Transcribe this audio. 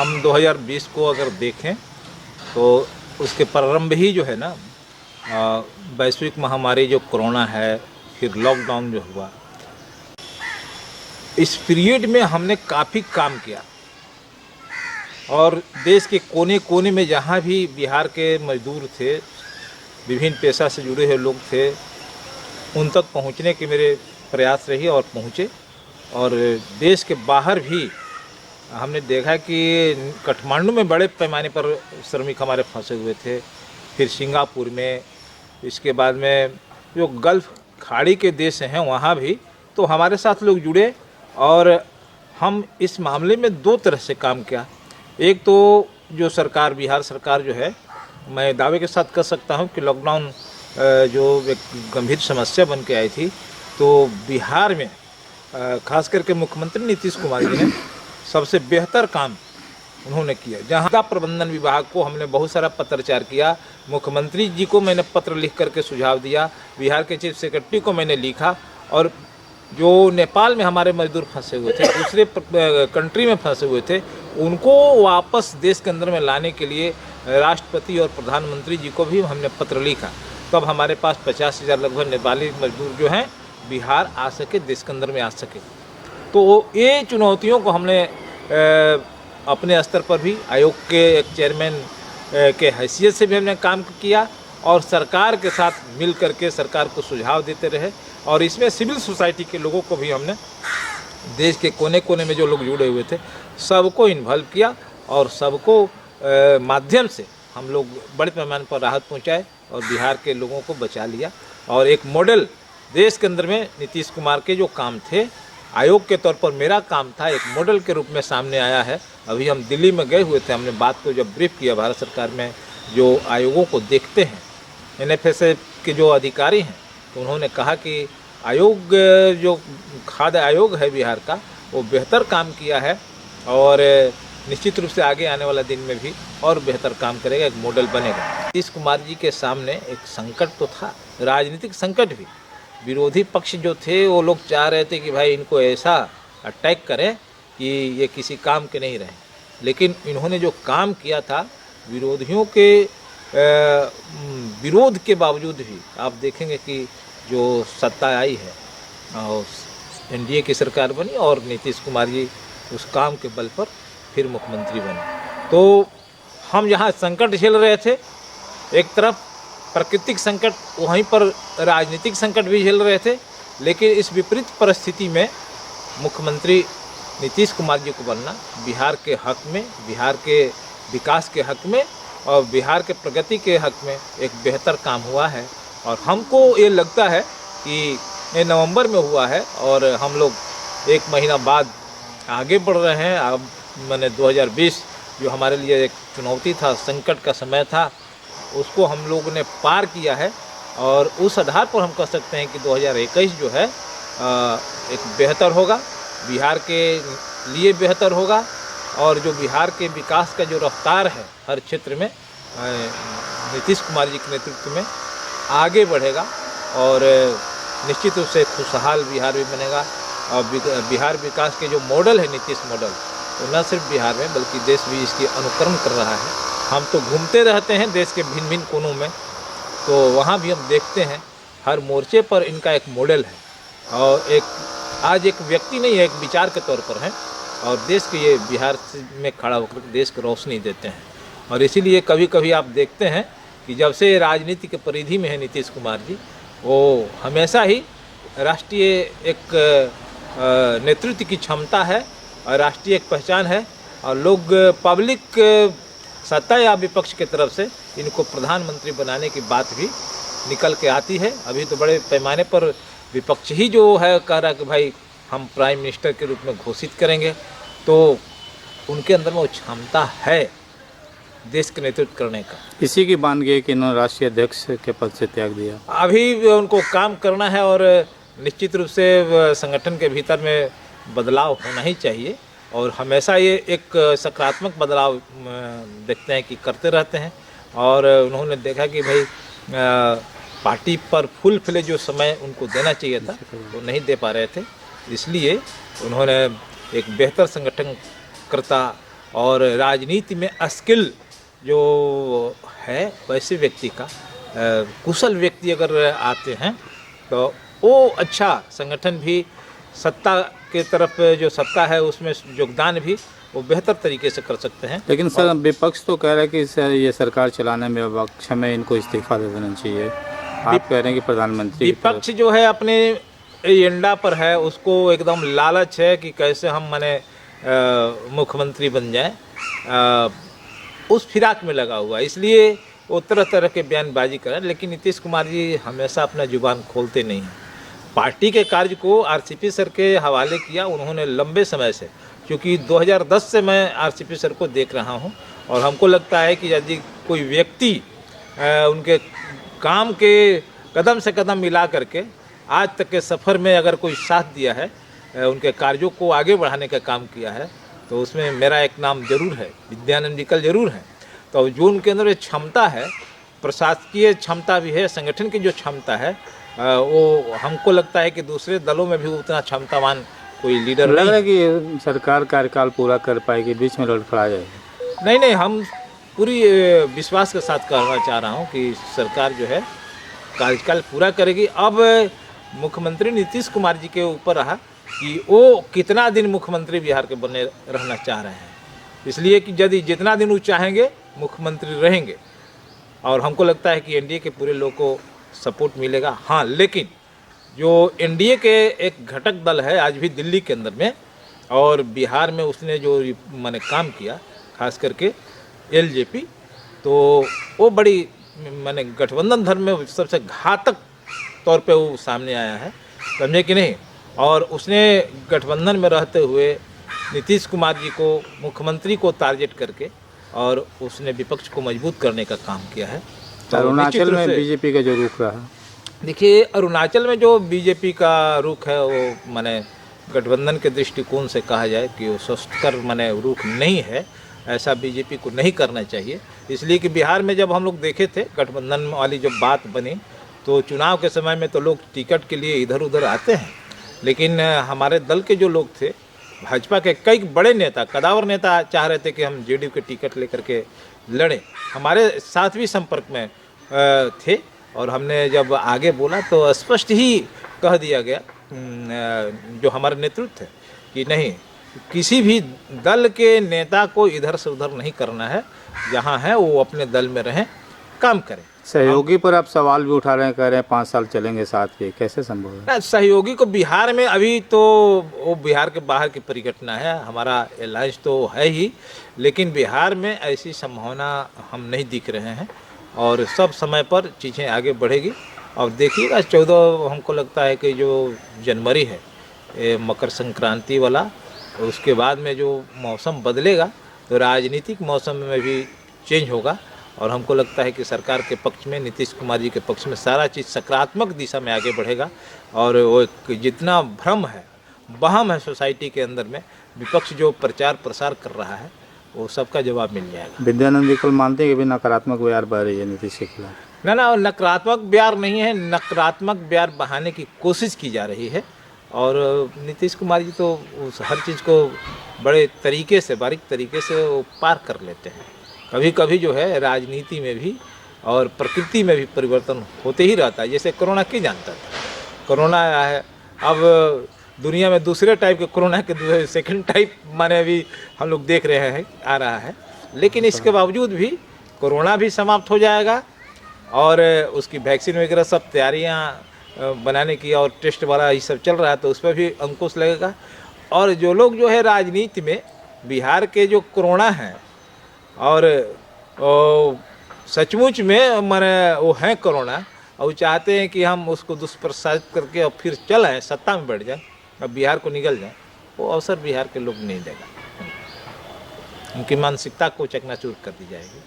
हम 2020 को अगर देखें तो उसके प्रारंभ ही जो है ना, वैश्विक महामारी जो कोरोना है, फिर लॉकडाउन जो हुआ, इस पीरियड में हमने काफ़ी काम किया और देश के कोने कोने में जहाँ भी बिहार के मजदूर थे, विभिन्न पेशा से जुड़े हुए लोग थे, उन तक पहुँचने के मेरे प्रयास रही और पहुँचे। और देश के बाहर भी हमने देखा कि काठमांडू में बड़े पैमाने पर श्रमिक हमारे फंसे हुए थे, फिर सिंगापुर में, इसके बाद में जो गल्फ़ खाड़ी के देश हैं वहाँ भी तो हमारे साथ लोग जुड़े। और हम इस मामले में दो तरह से काम किया। एक तो जो सरकार, बिहार सरकार जो है, मैं दावे के साथ कह सकता हूँ कि लॉकडाउन जो एक गंभीर समस्या बन के आई थी, तो बिहार में खास करके मुख्यमंत्री नीतीश कुमार जी ने सबसे बेहतर काम उन्होंने किया। जहाँ आपदा प्रबंधन विभाग को हमने बहुत सारा पत्रचार किया, मुख्यमंत्री जी को मैंने पत्र लिख करके सुझाव दिया, बिहार के चीफ सेक्रेटरी को मैंने लिखा, और जो नेपाल में हमारे मजदूर फंसे हुए थे, दूसरे कंट्री में फंसे हुए थे, उनको वापस देश के अंदर में लाने के लिए राष्ट्रपति और प्रधानमंत्री जी को भी हमने पत्र लिखा। तब हमारे पास 50,000 लगभग नेपाली मजदूर जो हैं बिहार आ सके, देश के अंदर में आ सके। तो ये चुनौतियों को हमने अपने स्तर पर भी आयोग के एक चेयरमैन के हैसियत से भी हमने काम किया और सरकार के साथ मिल करके सरकार को सुझाव देते रहे। और इसमें सिविल सोसाइटी के लोगों को भी हमने, देश के कोने कोने में जो लोग जुड़े हुए थे, सबको इन्वॉल्व किया और सबको माध्यम से हम लोग बड़े पैमाने पर राहत पहुंचाए और बिहार के लोगों को बचा लिया। और एक मॉडल देश के अंदर में नीतीश कुमार के जो काम थे, आयोग के तौर पर मेरा काम था, एक मॉडल के रूप में सामने आया है। अभी हम दिल्ली में गए हुए थे, हमने बात को जब ब्रीफ किया, भारत सरकार में जो आयोगों को देखते हैं, NFSA के जो अधिकारी हैं, तो उन्होंने कहा कि आयोग, जो खाद्य आयोग है बिहार का, वो बेहतर काम किया है और निश्चित रूप से आगे आने वाला दिन में भी और बेहतर काम करेगा, एक मॉडल बनेगा। नीतीश कुमार जी के सामने एक संकट तो था, राजनीतिक संकट भी। विरोधी पक्ष जो थे वो लोग चाह रहे थे कि भाई इनको ऐसा अटैक करें कि ये किसी काम के नहीं रहे, लेकिन इन्होंने जो काम किया था, विरोधियों के विरोध के बावजूद भी आप देखेंगे कि जो सत्ता आई है और NDA की सरकार बनी और नीतीश कुमार जी उस काम के बल पर फिर मुख्यमंत्री बने। तो हम जहाँ संकट झेल रहे थे, एक तरफ प्राकृतिक संकट, वहीं पर राजनीतिक संकट भी झेल रहे थे, लेकिन इस विपरीत परिस्थिति में मुख्यमंत्री नीतीश कुमार जी को बनना बिहार के हक में, बिहार के विकास के हक में और बिहार के प्रगति के हक में एक बेहतर काम हुआ है। और हमको ये लगता है कि ये नवंबर में हुआ है और हम लोग एक महीना बाद आगे बढ़ रहे हैं। अब मैंने 2020 जो हमारे लिए एक चुनौती था, संकट का समय था, उसको हम लोगों ने पार किया है और उस आधार पर हम कह सकते हैं कि 2021 जो है एक बेहतर होगा, बिहार के लिए बेहतर होगा और जो बिहार के विकास का जो रफ्तार है हर क्षेत्र में नीतीश कुमार जी के नेतृत्व में आगे बढ़ेगा और निश्चित रूप से खुशहाल बिहार भी बनेगा। और बिहार विकास के जो मॉडल है, नीतीश मॉडल, तो न सिर्फ बिहार में बल्कि देश भी इसकी अनुकरण कर रहा है। हम तो घूमते रहते हैं देश के भिन्न भिन्न कोनों में, तो वहाँ भी हम देखते हैं हर मोर्चे पर इनका एक मॉडल है और एक आज एक व्यक्ति नहीं है, एक विचार के तौर पर है और देश के ये बिहार में खड़ा होकर देश को रोशनी देते हैं। और इसीलिए कभी कभी आप देखते हैं कि जब से राजनीति के परिधि में है नीतीश कुमार जी, वो हमेशा ही राष्ट्रीय एक नेतृत्व की क्षमता है और राष्ट्रीय एक पहचान है और लोग पब्लिक सत्ता या विपक्ष की तरफ से इनको प्रधानमंत्री बनाने की बात भी निकल के आती है। अभी तो बड़े पैमाने पर विपक्ष ही जो है कह रहा कि भाई हम प्राइम मिनिस्टर के रूप में घोषित करेंगे, तो उनके अंदर में वो क्षमता है देश के नेतृत्व करने का। इसी की बात गई कि इन्होंने राष्ट्रीय अध्यक्ष के पद से त्याग दिया। अभी उनको काम करना है और निश्चित रूप से संगठन के भीतर में बदलाव होना ही चाहिए और हमेशा ये एक सकारात्मक बदलाव देखते हैं कि करते रहते हैं। और उन्होंने देखा कि भाई पार्टी पर फुल फ्लेज जो समय उनको देना चाहिए था वो नहीं दे पा रहे थे, इसलिए उन्होंने एक बेहतर संगठनकर्ता और राजनीति में स्किल जो है वैसे व्यक्ति का कुशल व्यक्ति अगर आते हैं तो वो अच्छा संगठन भी सत्ता के तरफ जो सत्ता है उसमें योगदान भी वो बेहतर तरीके से कर सकते हैं। लेकिन सर विपक्ष तो कह रहा है कि सर ये सरकार चलाने में विपक्ष में इनको इस्तीफा दे देना चाहिए। आप कह रहे हैं कि प्रधानमंत्री की तरफ- विपक्ष जो है अपने एजेंडा पर है, उसको एकदम लालच है कि कैसे हम माने मुख्यमंत्री बन जाए, उस फिराक में लगा हुआ है, इसलिए वो तरह तरह के बयानबाजी करें। लेकिन नीतीश कुमार जी हमेशा अपना जुबान खोलते नहीं हैं। पार्टी के कार्य को आरसीपी सर के हवाले किया उन्होंने लंबे समय से, क्योंकि 2010 से मैं आरसीपी सर को देख रहा हूं और हमको लगता है कि यदि कोई व्यक्ति उनके काम के कदम से कदम मिला करके आज तक के सफ़र में अगर कोई साथ दिया है, उनके कार्यों को आगे बढ़ाने का काम किया है, तो उसमें मेरा एक नाम जरूर है, विद्यानंद विकल जरूर है। तो जो उनके अंदर क्षमता है, प्रशासकीय क्षमता भी है, संगठन की जो क्षमता है, वो हमको लगता है कि दूसरे दलों में भी उतना क्षमतावान कोई लीडर लग रहा है नहीं। कि सरकार कार्यकाल पूरा कर पाएगी, बीच में लड़खड़ा जाएगी। नहीं, हम पूरी विश्वास के साथ कहना चाह रहा हूँ कि सरकार जो है कार्यकाल पूरा करेगी। अब मुख्यमंत्री नीतीश कुमार जी के ऊपर रहा कि वो कितना दिन मुख्यमंत्री बिहार के बने रहना चाह रहे हैं, इसलिए कि यदि जितना दिन वो चाहेंगे मुख्यमंत्री रहेंगे और हमको लगता है कि एनडीए के पूरे लोगों को सपोर्ट मिलेगा। हाँ, लेकिन जो एनडीए के एक घटक दल है आज भी दिल्ली के अंदर में और बिहार में उसने जो माने काम किया, खास करके एलजेपी, तो वो बड़ी माने गठबंधन धर्म में सबसे घातक तौर पे वो सामने आया है, समझे कि नहीं। और उसने गठबंधन में रहते हुए नीतीश कुमार जी को मुख्यमंत्री को टारगेट करके और उसने विपक्ष को मजबूत करने का काम किया है। तो अरुणाचल में बीजेपी का जो रुख रहा, देखिए अरुणाचल में जो बीजेपी का रुख है वो माने गठबंधन के दृष्टिकोण से कहा जाए कि वो स्वस्थकर माने रुख नहीं है, ऐसा बीजेपी को नहीं करना चाहिए। इसलिए कि बिहार में जब हम लोग देखे थे गठबंधन वाली जब बात बनी तो चुनाव के समय में तो लोग टिकट के लिए इधर उधर आते हैं, लेकिन हमारे दल के जो लोग थे, भाजपा के कई बड़े नेता, कदावर नेता चाह रहे थे कि हम जेडीयू के टिकट लेकर के लड़ें, हमारे साथ भी संपर्क में थे और हमने जब आगे बोला तो स्पष्ट ही कह दिया गया जो हमारे नेतृत्व थे कि नहीं, किसी भी दल के नेता को इधर से उधर नहीं करना है, जहाँ है वो अपने दल में रहें, काम करें। सहयोगी पर आप सवाल भी उठा रहे हैं, कह रहे हैं 5 साल चलेंगे साथ के, कैसे संभव है? सहयोगी को बिहार में अभी तो वो बिहार के बाहर की परिघटना है, हमारा अलायंस तो है ही, लेकिन बिहार में ऐसी संभावना हम नहीं दिख रहे हैं और सब समय पर चीज़ें आगे बढ़ेगी। और देखिएगा 14 हमको लगता है कि जो जनवरी है, मकर संक्रांति वाला, उसके बाद में जो मौसम बदलेगा तो राजनीतिक मौसम में भी चेंज होगा और हमको लगता है कि सरकार के पक्ष में, नीतीश कुमार जी के पक्ष में सारा चीज़ सकारात्मक दिशा में आगे बढ़ेगा और वो जितना भ्रम है, वहम है सोसाइटी के अंदर में, विपक्ष जो प्रचार प्रसार कर रहा है वो सबका जवाब मिल जाएगा। विद्यानंद विकल मानते हैं कि भी नकारात्मक बयार बह रही है नीतीश के खिलाफ? ना, नकारात्मक बयार नहीं है, नकारात्मक बयार बहाने की कोशिश की जा रही है और नीतीश कुमार जी तो उस हर चीज़ को बड़े तरीके से, बारीक तरीके से वो पार कर लेते हैं। कभी कभी जो है राजनीति में भी और प्रकृति में भी परिवर्तन होते ही रहता है। जैसे कोरोना की जानता था, कोरोना आया है, अब दुनिया में दूसरे टाइप के कोरोना के सेकंड टाइप माने अभी हम लोग देख रहे हैं आ रहा है, लेकिन इसके बावजूद भी कोरोना भी समाप्त हो जाएगा और उसकी वैक्सीन वगैरह सब तैयारियां बनाने की और टेस्ट वाला ये सब चल रहा है, तो उस पर भी अंकुश लगेगा। और जो लोग जो है राजनीति में बिहार के जो कोरोना हैं और सचमुच में माने वो हैं कोरोना और वो चाहते हैं कि हम उसको दुष्प्रचारित करके और फिर चल आए, सत्ता में बैठ जाए और बिहार को निगल जाए, वो अवसर बिहार के लोग नहीं देगा। उनकी मानसिकता को चकनाचूर कर दी जाएगी।